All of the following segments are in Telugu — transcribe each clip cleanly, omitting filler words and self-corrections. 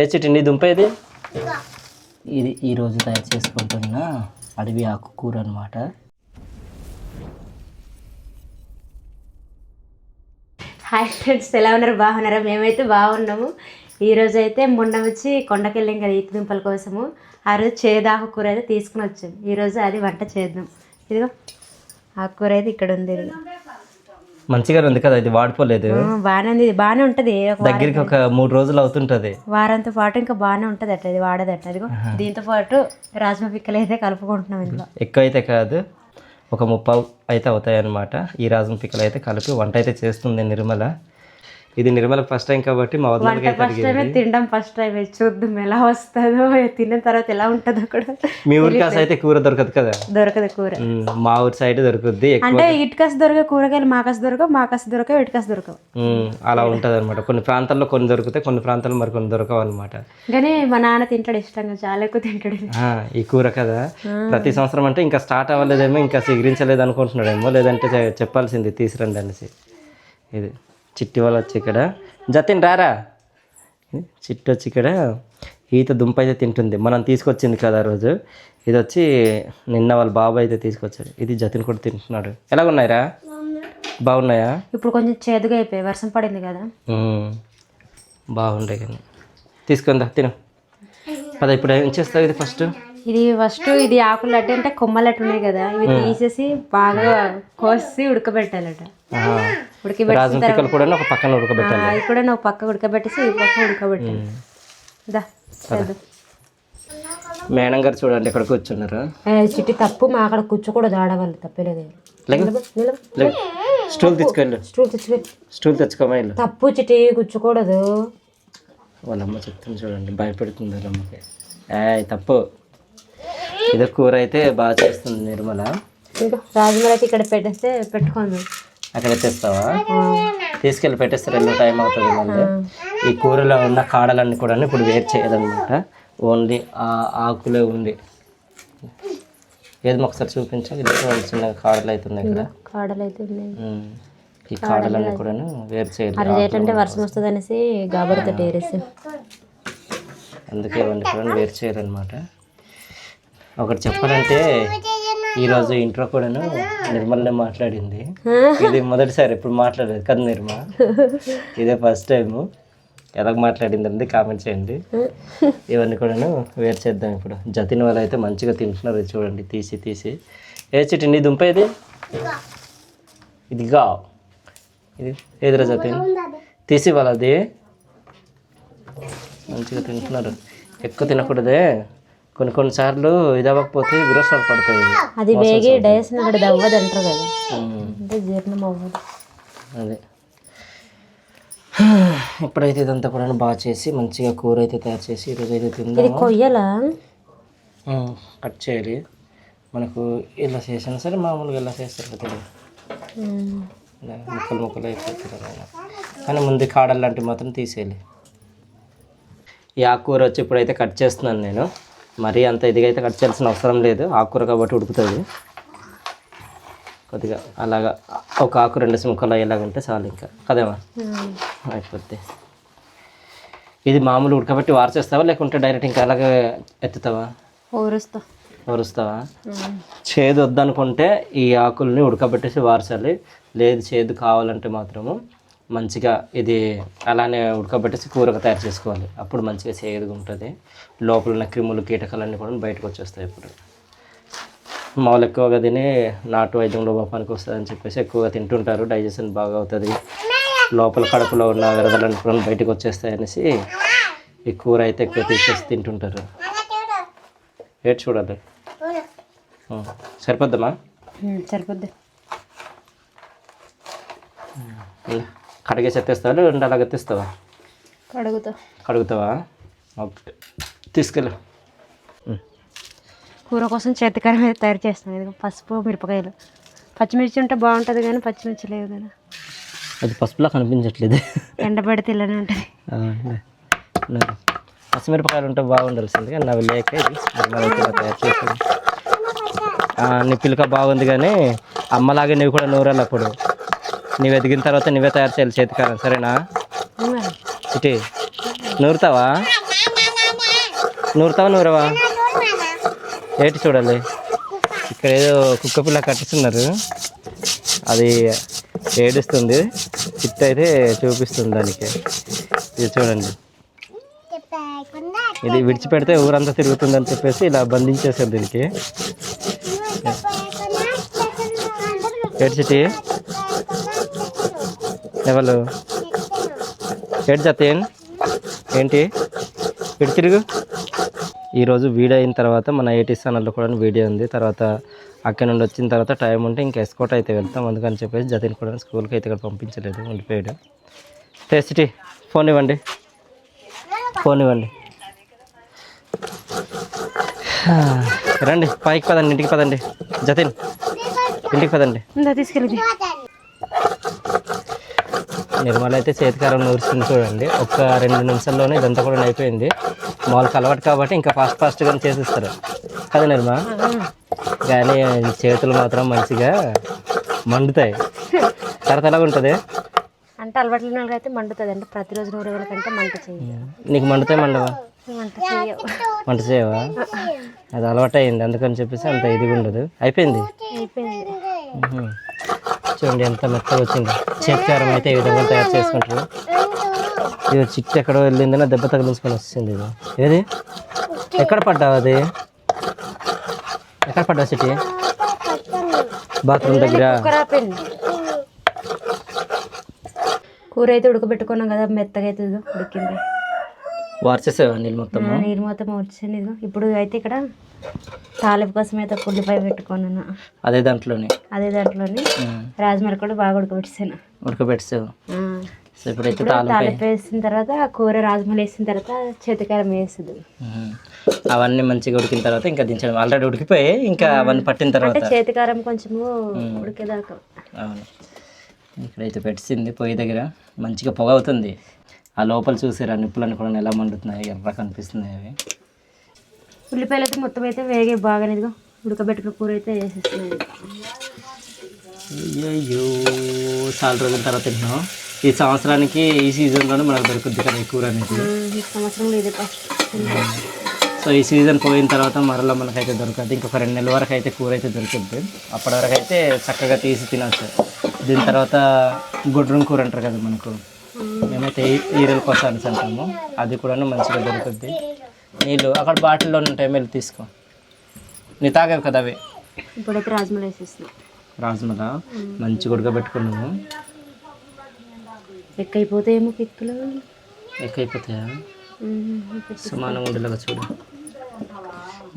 ఏ చిట్టి నీ దుంపేది? ఇది ఈరోజు తయారు చేసుకుంటున్న అడవి ఆకుకూర అనమాట. హాయ్ ఫ్రెండ్స్, ఎలా ఉన్నారు? బాగున్నారా? మేమైతే బాగున్నాము. ఈరోజు అయితే మొన్న వచ్చి కొండకెళ్ళాం కదా ఈత దుంపల కోసము. ఆ రోజు చేదు ఆకుకూర అయితే తీసుకుని వచ్చాం. ఈరోజు అది వంట చేద్దాం. ఇదిగో ఆకుకూర అయితే ఇక్కడ ఉంది. మంచిగా ఉంది కదా, ఇది వాడిపోలేదు. బాగానే ఉంది, బాగానే ఉంటుంది. దగ్గరికి ఒక 3 రోజులు అవుతుంటది, వారంతో పాటు ఇంకా బాగానే ఉంటుంది అట్లా. ఇది వాడదట. అదిగో దీంతో పాటు రాజ్మా పిక్కలు అయితే కలుపుకుంటున్నాం. ఇందులో ఎక్కువ అయితే కాదు, ఒక 30 అయితే అవుతాయి అన్నమాట. ఈ రాజం పిక్కలు అయితే కలిపి వంట అయితే చేస్తుంది నిర్మల. ఇది నిర్మలకు ఫస్ట్ టైం కాబట్టి మా వదినకి అయితే ఫస్ట్ టైం తినడం, ఫస్ట్ టైం చూద్దాం ఎలా వస్తుందో, తిన్న తర్వాత ఎలా ఉంటుందో కూడా. మీ ఊరి కాస అయితే కూర దొరకదు కదా? దొరకదు కూర. మా ఊరి సైడ్ దొరుకుద్ది. అంటే ఇటుకస్ దొరక కూరగాయలు మాకస్ దొరకవు, మాకస్ దొరకవు, ఇటుకస్ దొరకవు. అలా ఉంటది అనమాట. కొన్ని ప్రాంతాల్లో కొన్ని దొరుకుతాయి, కొన్ని ప్రాంతాల్లో మరి కొన్ని దొరకవు అనమాట. కానీ మా నాన్న తింటాడు ఇష్టంగా, చాలా ఎక్కువ తింటాడు ఈ కూర కదా. ప్రతి సంవత్సరం అంటే ఇంకా స్టార్ట్ అవ్వలేదేమో, ఇంకా సిగరించలేదు అనుకుంటున్నాడేమో, లేదంటే చెప్పాల్సింది తీసురండి అనేసి. ఇది చిట్టి వాళ్ళు వచ్చి ఇక్కడ జతిన్ రారా, చిట్టి వచ్చి ఇక్కడ ఈత దుంప అయితే తింటుంది. మనం తీసుకొచ్చింది కదా ఆ రోజు. ఇది వచ్చి నిన్న వాళ్ళ బాబు అయితే తీసుకొచ్చాడు. ఇది జతిన్ కూడా తింటున్నాడు. ఎలాగున్నాయిరా? బాగున్నాయా? ఇప్పుడు కొంచెం చేదుగా అయిపోయాయి, వర్షం పడింది కదా. బాగుండే కానీ తీసుకుందా, తిను పద. ఇప్పుడు ఏం చేస్తావు? ఇది ఫస్ట్ ఇది ఆకులు అంటే కొమ్మలట్టు ఉన్నాయి కదా, ఇవి తీసేసి బాగా కోసి ఉడకబెట్టాలట. రాజం పిక్కలు కూడా ఒక పక్కన ఉడకబెట్టాలి. అది కూడా ఒక పక్క ఉడకబెట్టేసి ఈ పక్క ఉడకబెట్టాలి. మేడం గారు చూడండి ఎక్కడ కూర్చున్నారు. చిట్టి తప్పు, మా అక్కడ కూర్చోకూడదు, ఆడవాళ్ళు తప్పలేదు. స్టూల్ తెచ్చుకోండి, స్టూల్ తెచ్చుకోమని. తప్పు చిట్టి, కూర్చోకూడదు. వాళ్ళమ్మ చెప్తుంది చూడండి, భయపెడుతుంది వాళ్ళమ్మకి. తప్పు. ఇదో కూర అయితే బాగా చేస్తుంది నిర్మల. ఇంకా రాజమౌళి అయితే ఇక్కడ పెట్టేస్తే పెట్టుకోండి. అక్కడ తెస్తావా? తీసుకెళ్ళి పెట్టేస్తారు, ఎన్నో టైం అవుతుంది మళ్ళీ. ఈ కూరలో ఉన్న కాడలన్నీ కూడా ఇప్పుడు వేరు చేయాలన్నమాట. ఓన్లీ ఆ ఆకులే ఉంది. ఏది ఒకసారి చూపించాలి. చిన్న కాడలు అవుతున్నాయి ఇక్కడ. కాడలు అయితే ఈ కాడలన్నీ కూడా వేరు చేయాలి. అది ఏంటంటే వర్షం వస్తుంది అనేసి గాబరితో టేరేసి, అందుకే ఇవన్నీ కూడా వేరు చేయాలన్నమాట. ఒకటి చెప్పాలంటే ఈరోజు ఇంట్లో కూడాను నిర్మలనే మాట్లాడింది. ఇది మొదటిసారి, ఇప్పుడు మాట్లాడలేదు కదా నిర్మ, ఇదే ఫస్ట్ టైము. ఎలా మాట్లాడిందండి కామెంట్ చేయండి. ఇవన్నీ కూడాను వేరు చేద్దాం ఇప్పుడు. జతిన్ వాళ్ళు అయితే మంచిగా తింటున్నారు చూడండి, తీసి తీసి. ఏ చిట్టి నీ దుంప ఇది? ఇదిగా ఇది ఏదిరా జతిన్, తీసి వాళ్ళది. మంచిగా తింటున్నారు. ఎక్కువ తినకూడదే, కొన్నిసార్లు ఇది అవ్వకపోతే విరోచనాలు పడతాయి. అది వేగి డైజెషన్ అవ్వదు అంటారు కదా, అంటే జీర్ణం అవ్వదు. అదే ఇప్పుడైతే ఇదంతా కూడా బాగా చేసి మంచిగా కూర అయితే తయారు చేసి ఈరోజు అయితే తిందాం. కొయ్యాలా, కట్ చేయాలి. మనకు ఇలా చేసినా సరే, మామూలుగా ఇలా చేస్తారు కదా, ముక్కలు ముక్కలు అయిపోతుంది. కానీ ముందు కాడలు లాంటివి మాత్రం తీసేయాలి. ఈ ఆకుకూర వచ్చి ఇప్పుడైతే కట్ చేస్తున్నాను నేను. మరీ అంత ఇదిగా అయితే కట్ చేయాల్సిన అవసరం లేదు, ఆకుకూర కాబట్టి ఉడుకుతుంది. కొద్దిగా అలాగా ఒక ఆకు 2 ముక్కలు అయ్యేలాగా ఉంటే చాలు, ఇంకా కదేమా అయిపోద్ది. ఇది మామూలు ఉడకబెట్టి వార్చేస్తావా, లేకుంటే డైరెక్ట్ ఇంకా అలాగే ఎత్తుతావా? ఊరుస్తావా? చేదు వద్దనుకుంటే ఈ ఆకుల్ని ఉడకబెట్టేసి వార్చాలి. లేదు చేదు కావాలంటే మాత్రము మంచిగా ఇది అలానే ఉడకబెట్టేసి కూరగా తయారు చేసుకోవాలి. అప్పుడు మంచిగా చేదుగా ఉంటుంది. లోపల ఉన్న క్రిములు కీటకాలన్నీ కూడా బయటకు వచ్చేస్తాయి. ఇప్పుడు మామూలు ఎక్కువగా తిని నాటు వైద్యంలో పనికి వస్తుందని చెప్పేసి ఎక్కువగా తింటుంటారు. డైజెషన్ బాగా అవుతుంది, లోపల కడుపులో ఉన్న వ్యర్థాలన్నీ కూడా బయటకు వచ్చేస్తాయి అనేసి ఈ కూర అయితే ఎక్కువ తీసేసి తింటుంటారు. ఏటి చూడాలి, సరిపోద్దమ్మా? సరిపోద్ది. కడిగేసి ఎత్తేస్తావా, లేదంటే అలాగ ఎత్తేస్తావా? కడుగుతావా? ఓకే, తీసుకెళ్ళు. కూర కోసం చేతికారం మీద తయారు చేస్తాను. ఇది పసుపు, మిరపకాయలు, పచ్చిమిర్చి ఉంటే బాగుంటుంది కానీ పచ్చిమిర్చి లేవు కదా. అది పసుపులా కనిపించట్లేదు, ఎండబడితే ఇలానే ఉంటుంది. పచ్చిమిరపకాయలు ఉంటే బాగుండాల్సింది కానీ అవి లేక ఇది తయారు చేసింది. నీ పిల్లక బాగుంది కానీ అమ్మలాగే నువ్వు కూడా నూరాలి. అప్పుడు నువ్వు ఎదిగిన తర్వాత నువ్వే తయారు చేయాలి చేతికారం, సరేనా? ఇటీ నూరుతావా? నూరుతావా నూరవా? ఏంటి చూడాలి, ఇక్కడ ఏదో కుక్క పిల్ల కట్టుతున్నారు, అది ఏడుస్తుంది, చిట్టు అయితే చూపిస్తుంది దానికి. ఇది చూడండి, ఇది విడిచిపెడితే ఊరంతా తిరుగుతుందని చెప్పేసి ఇలా బంధించేసారు దీనికి. ఏడు చిట్టి ఎవరు ఏడు జతేన్ ఏంటి ఇటు తిరుగు. ఈరోజు వీడియో అయిన తర్వాత మన ఏటీ ఛానల్లో కూడా వీడియో ఉంది. తర్వాత అక్కడ నుండి వచ్చిన తర్వాత టైం ఉంటే ఇంకా ఎస్కోట్ అయితే వెళ్తాం, అందుకని చెప్పేసి జతిన్ కూడా స్కూల్కి అయితే ఇక్కడ పంపించలేదు, ఉండిపోయాడు. సిటీ ఫోన్ ఇవ్వండి, ఫోన్ ఇవ్వండి. రండి పైకి పదండి, ఇంటికి పదండి. జతిన్ ఇంటికి పదండి. తీసుకెళ్ళి నిర్మల అయితే చేతికారం నూరుస్తుంది చూడండి. ఒక 2 నిమిషాల్లోనే ఇదంతా కూడా అయిపోయింది. మామూలుగా అలవాటు కాబట్టి ఇంకా ఫాస్ట్గా చేసేస్తారు కదా నిర్మల. కానీ చేతులు మాత్రం మంచిగా మండుతాయి. తర్వాత ఎలా ఉంటుంది అంటే అలవాటు లేని వాళ్ళకి అయితే మండుతుంది. అంటే ప్రతిరోజు నూరే వాళ్ళకంటే మంట చేయాలి. నీకు మండుతాయి మండవా? వంట చేయవా? అది అలవాటు అయింది, అందుకని చెప్పేసి అంత ఇదిగా ఉండదు. అయిపోయింది. చూడండి ఎంత మెత్తగా వచ్చింది. చేతికారం అయితే ఈ విధంగా తయారు చేసుకుంటారు. ఇది చిట్టు ఎక్కడో వెళ్ళిందని దెబ్బ తగిలించుకొని వస్తుంది. ఇది ఏది ఎక్కడ పడ్డావు? అది ఎక్కడ పడ్డావు చిట్టి? బాత్రూమ్ దగ్గర. కూర అయితే ఉడకబెట్టుకున్నాం కదా, మెత్తగా అయితే ఉడికింది. వార్చేసావా నీళ్ళు మొత్తం? నీరు మొత్తం వచ్చాను. ఇదిగో ఇప్పుడు అయితే ఇక్కడ తాలింపు కోసం అయితే ఉల్లిపాయ పెట్టుకున్నాను. అదే దాంట్లోనే రాజమరి కూడా బాగా ఉడకబెట్టావు. సో ఇప్పుడైతే తాలింపు వేసిన తర్వాత కూర రాజమరి వేసిన తర్వాత చేతికారం వేస్తుంది. అవన్నీ మంచిగా ఉడికిన తర్వాత ఇంకా దించడం. ఆల్రెడీ ఉడికిపోయి ఇంకా అవన్నీ పట్టిన తర్వాత చేతికారం కొంచెము ఉడికేదాకా. అవును, ఇక్కడైతే పెట్టింది పొయ్యి దగ్గర మంచిగా పొగ అవుతుంది. ఆ లోపల చూసారు ఆ నిప్పులన్నీ కూడా ఎలా మండుతున్నాయి, ఎర్ర కనిపిస్తున్నాయి అవి. ఉల్లిపాయలు అయితే మొత్తం అయితే వేగే బాగానేదిగా ఉడకబెట్టుకున్న కూర అయితే వేసేస్తున్నాయి. అయ్యో చాలా రోజుల తర్వాత తింటున్నాం. ఈ సంవత్సరానికి ఈ సీజన్లోనే మనకు దొరుకుద్ది కదా ఈ కూర అనేది. ఈ సంవత్సరంలో ఇదే ఫస్ట్. సో ఈ సీజన్ పోయిన తర్వాత మరలా మనకైతే దొరకదు. ఇంకొక 2 నెలల వరకు అయితే కూర అయితే దొరుకుద్ది. అప్పటి వరకు అయితే చక్కగా తీసి తినచ్చు. దీని తర్వాత గొడ్రం కూర అంటారు కదా మనకు, మేమైతే ఈరల కోసాన్స్ అంటాము. అది కూడా మంచిగా దొరుకుద్ది. నీళ్ళు అక్కడ బాటిల్లో ఉంటాయి, వెళ్ళి తీసుకో. నీ తాగావు కదా అవి. ఇప్పుడైతే రాజమల వేసేస్తున్నాం. రాజమల మంచిగా ఉడకబెట్టుకున్నాము. ఎక్కైపోతాయేమో పిక్కులు. ఎక్కైపోతాయా? సమానం ఉండేలాగా చూడు.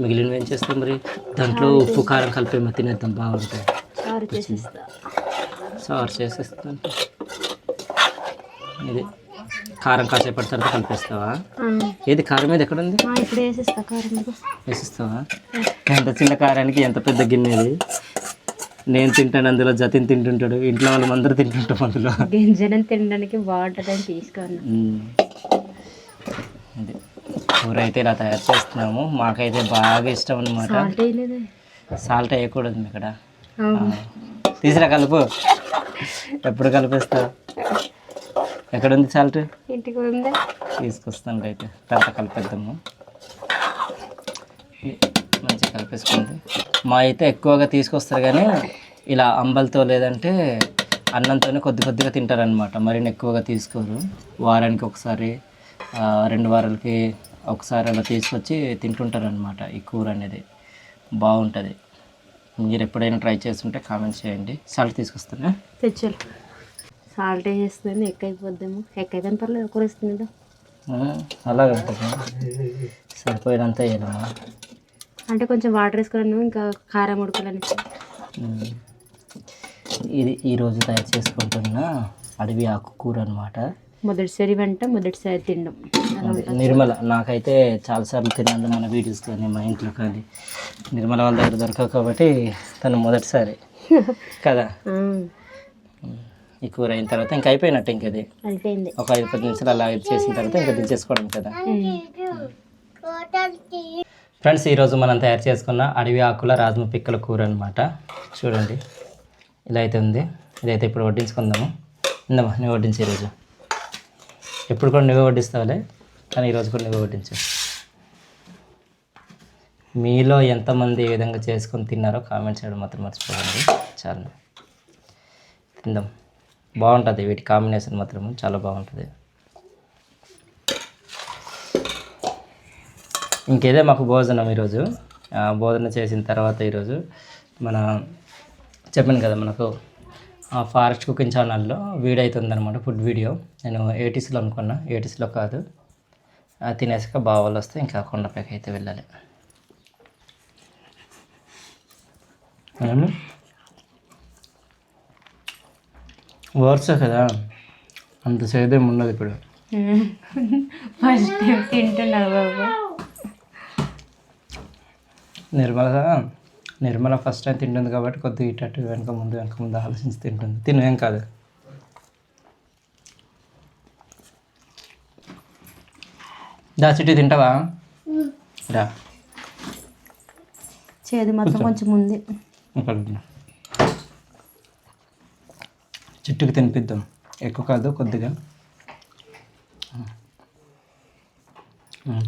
మిగిలినవి ఏం చేస్తాం మరి? దాంట్లో ఉప్పు కారం కలిపేమో తినేద్దాం, బాగుంటాయి. సారు చేసేస్తాను. ఇది కారం కాసేపటి తర్వాత కలిపేస్తావా? ఏది కారం మీద ఎక్కడ ఉంది? ఇప్పుడు వేసేస్తా. కారం వేసిస్తావా? ఎంత చిన్న కారానికి ఎంత పెద్ద గిన్నెది. నేను తింటాను అందులో, జతిన్ తింటుంటాడు, ఇంట్లో వాళ్ళు అందరూ తింటుంటాం అందులో. గింజనం తినడానికి బాగుంటుందని తీసుకోండి. అది కూర అయితే ఇలా తయారు చేస్తున్నాము. మాకైతే బాగా ఇష్టం అనమాట. సాల్ట్ వేయకూడదు ఇక్కడ. తీసిరా కలుపు. ఎప్పుడు కలిపేస్తావు? ఎక్కడుంది సాల్ట్? ఇంటికి ఉందా? తీసుకొస్తాను అయితే, తర్వాత కలిపేద్దాము. మంచిగా కలిపేసుకుంది. మా అయితే ఎక్కువగా తీసుకొస్తారు కానీ ఇలా అంబలతో లేదంటే అన్నంతోనే కొద్దిగా తింటారనమాట. మరిన్ని ఎక్కువగా తీసుకోరు. వారానికి ఒకసారి 2 వారాలకి ఒకసారి అలా తీసుకొచ్చి తింటుంటారనమాట. ఈ కూర అనేది బాగుంటుంది. మీరు ఎప్పుడైనా ట్రై చేస్తుంటే కామెంట్ చేయండి. సాల్ట్ తీసుకొస్తానే తెచ్చారు. సాల్ట్ వేసేస్తుంది, ఎక్కైపోద్దాము. ఎక్కైతే పర్లేదు, కూర వస్తుంది. అలాగే సరిపోయినంత వేయాలమ్మా. అంటే కొంచెం వాటర్ వేసుకున్నాను, ఇంకా కారం ఉడకాలని. ఇది ఈరోజు తయారు చేసుకుంటున్న అడవి ఆకుకూర అనమాట. మొదటిసారి వంట, మొదటిసారి తినడం. నిర్మల నాకైతే చాలాసార్లు తిన్నాను, మన వీడియోస్ కానీ మా ఇంట్లో కానీ. నిర్మల వాళ్ళ దగ్గర దొరకవు కాబట్టి తను మొదటిసారి కదా. ఈ కూర అయిన తర్వాత ఇంకా అయిపోయినట్టు. ఇంక అది అయిపోయింది. ఒక 5-10 నిమిషాలు అలా చేసిన తర్వాత ఇంకా దించేసుకోవడం కదా. ఫ్రెండ్స్, ఈరోజు మనం తయారు చేసుకున్న అడవి ఆకుల రాజమ పిక్కల కూర అనమాట. చూడండి ఇలా అయితే ఉంది. ఇదైతే ఇప్పుడు వడ్డించుకుందాము. ఇందమ్మా నువ్వు వడ్డించే ఈరోజు. ఎప్పుడు కూడా నువ్వే వడ్డిస్తావులే, కానీ ఈరోజు కూడా నువ్వే వడ్డించు. మీలో ఎంతమంది ఏ విధంగా చేసుకొని తిన్నారో కామెంట్ చేయడం మాత్రం మర్చిపోకండి. చాలా తిందాం, బాగుంటుంది వీటి కాంబినేషన్ మాత్రం చాలా బాగుంటుంది. ఇంకేదే మాకు భోజనం ఈరోజు. భోజనం చేసిన తర్వాత ఈరోజు మన చెప్పాను కదా మనకు ఫారెస్ట్ కుకింగ్ ఛానల్లో వీడియో అవుతుందన్నమాట, ఫుడ్ వీడియో. నేను 80sలో అనుకున్నా, 80sలో కాదు. తినేసాక బావాళ్ళు వస్తే ఇంకా కొండపైకి అయితే వెళ్ళాలి. వర్ష కదా అంత సేదేం ఉండదు ఇప్పుడు. ఫస్ట్ టైం తింటున్నా బాబు. నిర్మల ఫస్ట్ టైం తింటుంది కాబట్టి కొద్దిగా ఇటు వెనక ముందు ఆలోచించి తింటుంది. తినేం కాదు. దా చిట్టి తింటావా? రా. చేదు మాత్రం కొంచెం ఉంది. చిట్టుకి తినిపిద్దాం, ఎక్కువ కాదు కొద్దిగా.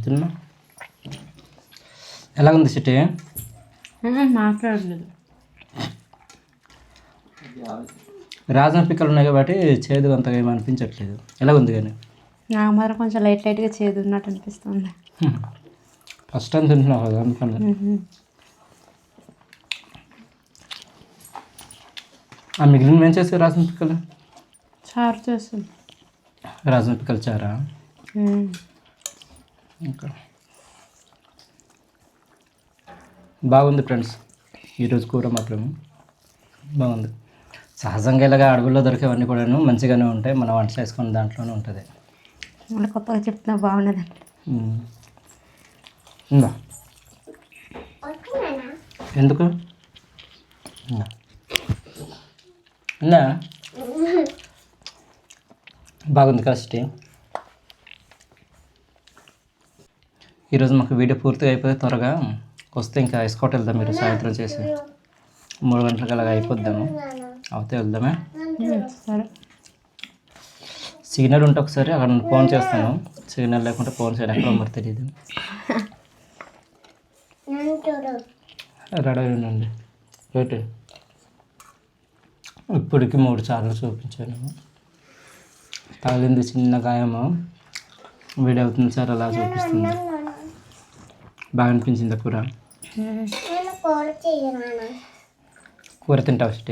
తిన్నా. ఎలాగుంది చిట్టి? మాట్లాడలేదు. రాజన పిక్కలు ఉన్నాయి కాబట్టి చేదు అంతగా ఏమి అనిపించట్లేదు. ఎలాగుంది కానీ? నాకు మాత్రం కొంచెం లైట్గా చేదు ఉన్నట్టు అనిపిస్తుంది. ఫస్ట్ టైం తింటున్నావు కదా అందుకని. మిగిలిన ఏం చేస్తే రాజన పిక్కలు? చారు చేస్తుంది. రాజన పిక్కలు చారా? ఇంకా బాగుంది ఫ్రెండ్స్, ఈరోజు కూర మాత్రం బాగుంది. సహజంగా ఇలాగా అడవుల్లో దొరికేవన్నీ కూడాను మంచిగానే ఉంటాయి. మనం వంట చేసుకున్న దాంట్లోనే ఉంటుంది. మళ్ళీ కొత్తగా చెప్తున్నా బాగున్నది. ఉందా ఎందుకు ఉందా? బాగుంది కష్టి. ఈరోజు మాకు వీడియో పూర్తిగా అయిపోతే త్వరగా వస్తే ఇంకా ఎస్కోట్ వెళ్దాం. మీరు సాయంత్రం చేసి 3 గంటలకు అలాగా అయిపోద్దాము. అవుతే వెళ్దామే. సరే. సిగ్నల్ ఉంటే ఒకసారి అక్కడ ఫోన్ చేస్తాను. సిగ్నల్ లేకుంటే ఫోన్ చేయడం ఎక్కడ మరి తెలియదు. రెడీ ఉండండి. రేటు ఇప్పటికి 3 సార్లు చూపించాను. తగిలింది చిన్న గాయము. వీడియో అవుతుంది సార్ అలా చూపిస్తుంది. బాగా అనిపించింది కూర. కూర తింటావు ఫస్ట్?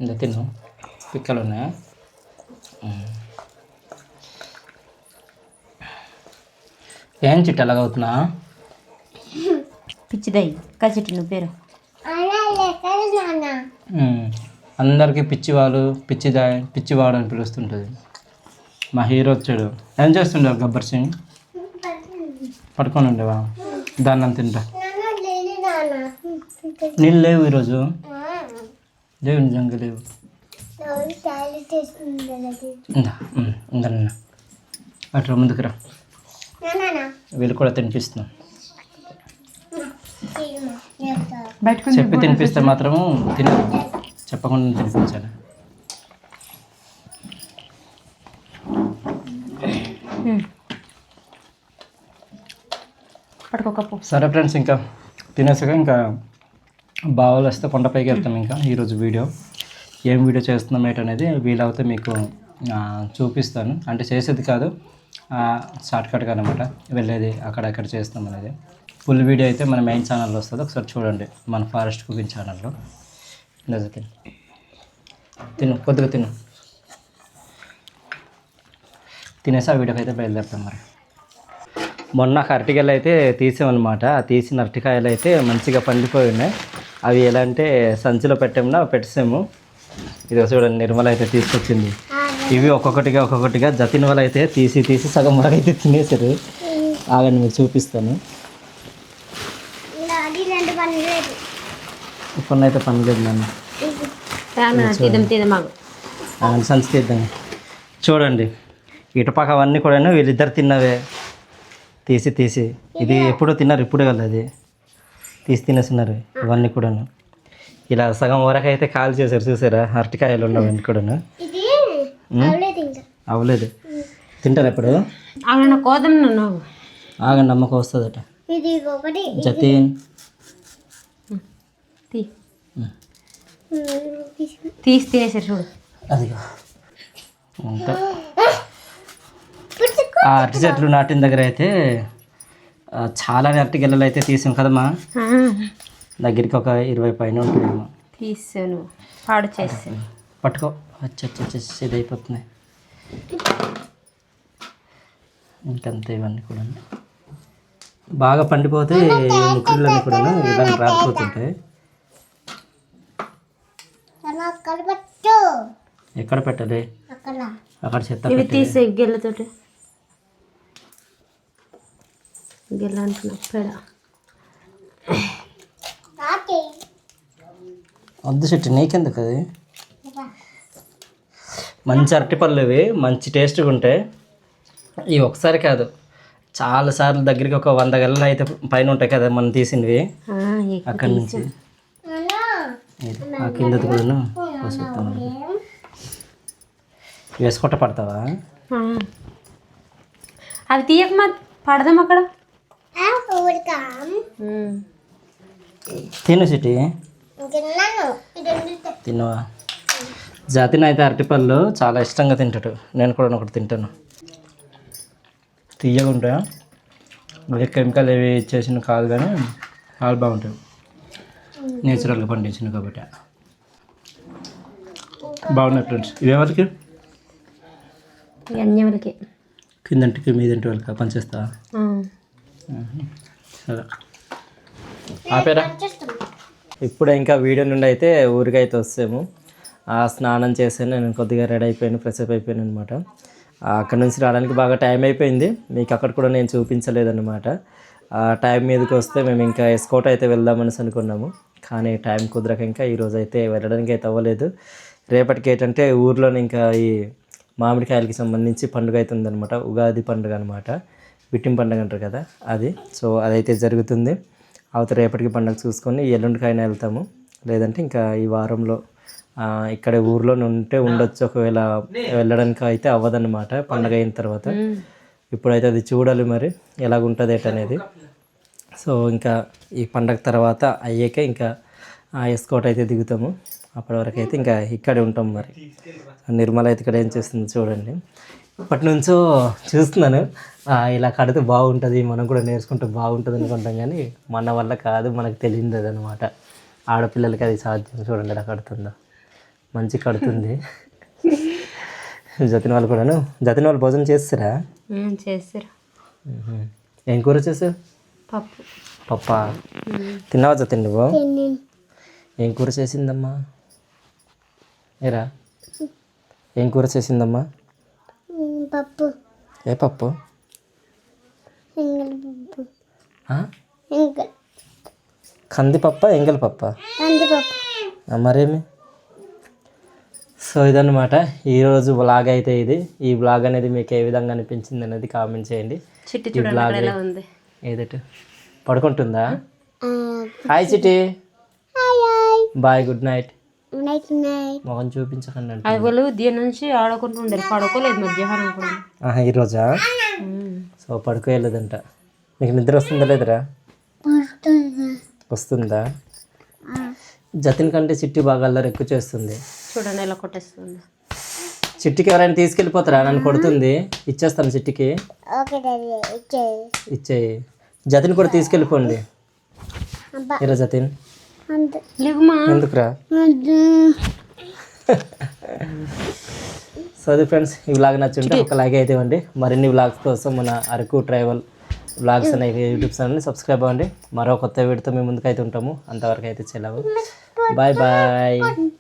ఇంత తిను. పిక్కలు ఉన్నాయా? ఏం చిట్టు అలాగ అవుతున్నా? పిచ్చిదయ్యి కచ్చిట్టు నువ్వు పేరు. అందరికీ పిచ్చివాడు పిచ్చివాడు అని పిలుస్తుంటుంది. మా హీరో వచ్చాడు. ఏం చేస్తుండే గబ్బర్ సింగ్? పడుకొని ఉండేవా? దాన్ని తింటా. నీళ్ళు లేవు ఈరోజు. లేవు, నిజంగా లేవు. ఇందా అట్లా ముందుకు రా. వీళ్ళు కూడా తినిపిస్తున్నాం. చెప్పి తినిపిస్తే మాత్రము తినరు, చెప్పకుండా తినిపించాలి. సరే ఫ్రెండ్స్, ఇంకా తినేసాక ఇంకా బావలు వస్తే కొండపైకి వెళ్తాం. ఇంకా ఈరోజు వీడియో ఏం వీడియో చేస్తున్నాం ఏంటనేది వీలవుతే మీకు చూపిస్తాను. అంటే చేసేది కాదు, షార్ట్కట్గా అనమాట, వెళ్ళేది అక్కడెక్కడ చేస్తాం అనేది. ఫుల్ వీడియో అయితే మన మెయిన్ ఛానల్లో వస్తుంది, ఒకసారి చూడండి, మన ఫారెస్ట్ కుకింగ్ ఛానల్లో. నిజం తిను, కొద్దిగా తిను. తినేసి ఆ వీడియోకి అయితే బయలుదేరుతాం. మరి మొన్న అరటికాయలు అయితే తీసామన్నమాట. తీసిన అరటికాయలు అయితే మంచిగా పండిపోయి ఉన్నాయి. అవి ఎలా అంటే సంచిలో పెట్టేసాము. ఇది చూడండి, నిర్మల అయితే తీసుకొచ్చింది. ఇవి ఒక్కొక్కటిగా జతిన్ వాళ్ళు అయితే తీసి సగం వరకు అయితే తినేసారు. ఆగండి మీకు చూపిస్తాను. కొన్ని అయితే పనిలేదు నన్ను సంచి తీద్దాం. చూడండి, ఇటుపక్క అవన్నీ కూడా వీళ్ళిద్దరు తిన్నవే. తీసి ఇది ఎప్పుడో తిన్నారు, ఇప్పుడే కదా అది తీసి తినేస్తున్నారు. ఇవన్నీ కూడాను ఇలా సగం వరకు అయితే కాల్ చేశారు. చూసారా, అరటికాయలు ఉన్నవన్నీ కూడాను. అవ్వలేదు, తింటారు ఎప్పుడు అలా కోదం నన్ను ఆగండి అమ్మకు వస్తుందట ఇది ఒకటి జతిన్ తీసి తినేసారు చూడు. అదిగో ఇంకా ఆ అరటి చెట్లు నాటిన దగ్గర అయితే చాలా అరటి గెలలు అయితే తీసాం కదమ్మా. దగ్గరికి ఒక 20 పైన ఉంటుందేమో. తీసాను పాడు చేసి పట్టుకో వచ్చి ఇది అయిపోతున్నాయి. ఇంకంతే ఇవన్నీ కూడా బాగా పండిపోతే ముక్కులన్నీ కూడా ఇలా రాలిపోతుంటాయి. ఎక్కడ పెట్టాలి అక్కడ చెత్త ఇవి తీసే గిల్లతోటి గిల్ల అంటున్నా పేడ వద్దు చెట్టు నీకెందుకు అది. మంచి అరటిపళ్ళు ఇవి మంచి టేస్ట్గా ఉంటాయి. ఇవి ఒకసారి కాదు చాలాసార్లు దగ్గరికి ఒక 100 గెలలు అయితే పైన ఉంటాయి కదా మనం తీసినవి అక్కడి నుంచి. ఆ కిందది కూడా వేసుకుంటా పడతావా? అవి తీయక మా పడదాం అక్కడ. తిను సిటీ తినవా? జాతిని అయితే అరటిపళ్ళు చాలా ఇష్టంగా తింటాడు. నేను కూడా ఒకటి తింటాను. తీయగా ఉంటాయా మరి కెమికల్ ఏవి చేసిన కాదు కానీ చాలా బాగుంటాయి. నేచురల్గా పండించిన కాబట్టి బాగున్నాయి ఫ్రెండ్స్. ఇవేవరికి అన్యములకి కిందంటికి మీదంటి వాళ్ళకి పనిచేస్తా. సరే ఆపేరా. ఇప్పుడే ఇంకా వీడియో నుండి అయితే ఊరికైతే వస్తాము. స్నానం చేసాను, నేను కొద్దిగా రెడీ అయిపోయాను, ఫ్రెష్ అప్ అయిపోయాను అనమాట. అక్కడ నుంచి రావడానికి బాగా టైం అయిపోయింది. మీకు అక్కడ కూడా నేను చూపించలేదన్నమాట. ఆ టైం మీదకి వస్తే మేము ఇంకా ఎస్కోట్ అయితే వెళ్దామని అనుకున్నాము. కానీ టైం కుదరక ఇంకా ఈరోజు అయితే వెళ్ళడానికి అయితే అవ్వలేదు. రేపటికి ఏంటంటే ఊర్లోనే ఇంకా ఈ మామిడికాయలకి సంబంధించి పండుగ అవుతుందన్నమాట. ఉగాది పండుగ అనమాట. బిట్టిం పండుగ అంటారు కదా అది. సో అదైతే జరుగుతుంది. అవతల రేపటికి పండుగ చూసుకొని ఎల్లుండికైనా వెళ్తాము. లేదంటే ఇంకా ఈ వారంలో ఇక్కడ ఊర్లో ఉండొచ్చు. ఒకవేళ వెళ్ళడానికి అయితే అవ్వదన్నమాట పండుగ అయిన తర్వాత. ఇప్పుడైతే అది చూడాలి మరి ఎలాగుంటుంది ఏంటనేది. సో ఇంకా ఈ పండగ తర్వాత అయ్యాక ఇంకా ఎస్కోట్ అయితే దిగుతాము. అప్పటి వరకు అయితే ఇంకా ఇక్కడే ఉంటాం. మరి నిర్మల అయితే ఇక్కడ ఏం చేస్తుంది చూడండి. ఇప్పటి నుంచో చూస్తున్నాను ఇలా కడితే బాగుంటుంది, మనం కూడా నేర్చుకుంటే బాగుంటుంది అనుకుంటాం. కానీ మన వల్ల కాదు, మనకు తెలియదు అదనమాట. ఆడపిల్లలకి అది సాధ్యం. చూడండి ఎలా కడుతుందో, మంచి కడుతుంది. జతిన్ వాళ్ళు కూడాను. జతిన్ వాళ్ళు భోజనం చేస్తారా? చేస్తారు. ఏం కూర చేసావు? పప్పు. పప్పా తిన్నావా జతిన్ నువ్వు? ఏం కూర చేసిందమ్మా? ఏరా ఏం కూర చేసిందమ్మా? పప్పు. ఏ పప్పు? కందిపప్ప ఎంగల్ పప్ప? మరేమి. సో ఇదన్నమాట ఈరోజు బ్లాగ్ అయితే ఇది. ఈ బ్లాగ్ అనేది మీకు ఏ విధంగా అనిపించింది అనేది కామెంట్ చేయండి. ఈ బ్లాగ్ ఏదట పడుకుంటుందా? హాయ్ చిట్టి, బాయ్, గుడ్ నైట్. మొహం చూపించకండి అంటే వాళ్ళు దీని నుంచి ఆడుకుంటూ ఉండరు, పడుకోలేదు మధ్యాహ్నం కూడా. ఈరోజా? సో పడుకోలేదంట. మీకు నిద్ర వస్తుందా లేదరా? వస్తుందా? జతిన్ కంటే చిట్టి బాగా అల్లరి ఎక్కువ చేస్తుంది. చూడండి ఎలా కొట్టేస్తుంది. చిట్టికి ఎవరైనా తీసుకెళ్ళిపోతారా? నన్ను కొడుతుంది. ఇచ్చేస్తాను చిట్టికి. ఇచ్చేయి. జతిన్ కూడా తీసుకెళ్ళిపోండి. ఇరా జతిన్. ఎందుకురా? సో అది ఫ్రెండ్స్, ఈ వ్లాగ్ నచ్చుంటే ఒక లైక్ అయితే ఇవ్వండి. మరిన్ని వ్లాగ్స్ కోసం మన అరకు ట్రావెల్ వ్లాగ్స్ అనే యూట్యూబ్ ఛానల్ని సబ్స్క్రైబ్ అవ్వండి. మరో కొత్త వీడియోతో మేము ముందుకైతే ఉంటాము. అంతవరకు అయితే సెలవు. Bye bye.